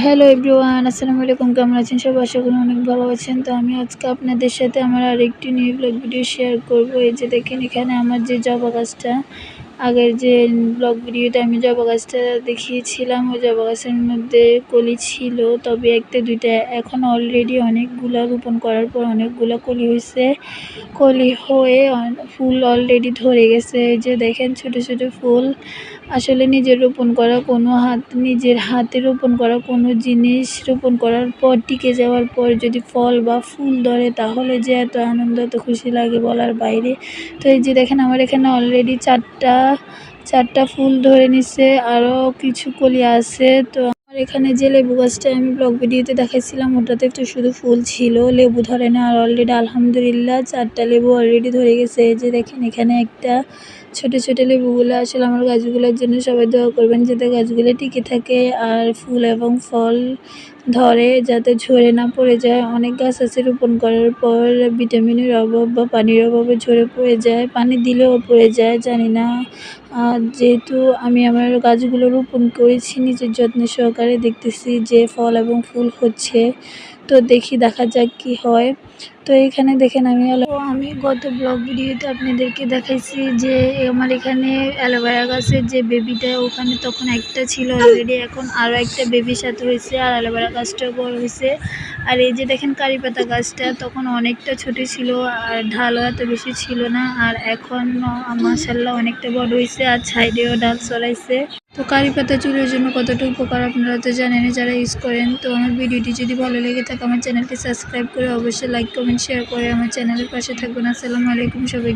Hello everyone, আসসালামু আলাইকুম। কেমন আছেন সবাই? আশা করি অনেক ভালো আছেন। তো আমি আজকে আপনাদের সাথে আমার আরেকটি নিউ ব্লগ ভিডিও শেয়ার করব। এই যে দেখেন, এখানে আমার যে জবা গাছটা, আগের যে ব্লগ ভিডিওতে আমি জবা গাছটা দেখিয়েছিলাম, ওই জবা গাছের মধ্যে কলি ছিল, তবে একটা দুইটা। এখন অলরেডি অনেকগুলা রোপণ করার পর অনেকগুলা কলি হয়েছে। কলি হয়ে ফুল অলরেডি ধরে গেছে। এই যে দেখেন, ছোট ছোট ফুল। আসলে নিজের নিজের হাতে রোপণ করা কোনো জিনিস রোপণ করার পর, টিকে যাওয়ার পর যদি ফল বা ফুল ধরে, তাহলে যে এত আনন্দ, এত খুশি লাগে বলার বাইরে। তো এই যে দেখেন, আমার এখানে অলরেডি চারটা ফুল ধরে নিচ্ছে, আরও কিছু কলি আছে। তো আমার এখানে যে লেবু গাছটা আমি ব্লগ ভিডিওতে দেখাইছিলাম, ওটাতে তো শুধু ফুল ছিল, লেবু ধরে না। আর অলরেডি আলহামদুলিল্লাহ 4টা লেবু অলরেডি ধরে গেছে। এই যে দেখেন, এখানে একটা ছোট ছোট লেবুগুলো। আসলে আমার গাছগুলোর জন্য সবাই দোয়া করবেন, যাতে গাছগুলো টিকে থাকে আর ফুল এবং ফল ধরে, যাতে ঝরে না পড়ে যায়। অনেক গাছ আছে রোপণ করার পর ভিটামিনের অভাব বা পানির অভাবে ঝরে পড়ে যায়, পানি দিলেও পড়ে যায়, জানি না। যেহেতু আমি আমার গাছগুলো রোপণ করেছি নিজের যত্ন সহকারে, দেখতেছি যে ফল এবং ফুল হচ্ছে। তো দেখা যাক কি হয়। তো এখানে দেখেন, আমি গত ব্লগ ভিডিওতে আপনাদেরকে দেখাইছি যে আমার এখানে অ্যালোভেরা গাছের যে বেবিটা, ওখানে তখন একটা ছিল অলরেডি, এখন আরও একটা বেবির সাথে হয়েছে, আর অ্যালোভেরা গাছটাও বড় হয়েছে। আর এই যে দেখেন, কারি পাতা গাছটা তখন অনেকটা ছোট ছিল, আর ঢালও এত বেশি ছিল না, আর এখন মাশাআল্লাহ অনেকটা বড় হয়েছে, আর সাইডেও ডাল চলাইছে। তো কারি পাতা চুলের জন্য কতটা উপকার আপনারা তো জানেন যারা ইউজ করেন। তো আমার ভিডিওটি যদি ভালো লেগে থাকে, আমার চ্যানেলটি সাবস্ক্রাইব করে অবশ্যই লাইক কমেন্ট শেয়ার করে আমার চ্যানেলের পাশে থাকবেন। আসসালামু আলাইকুম সবাই।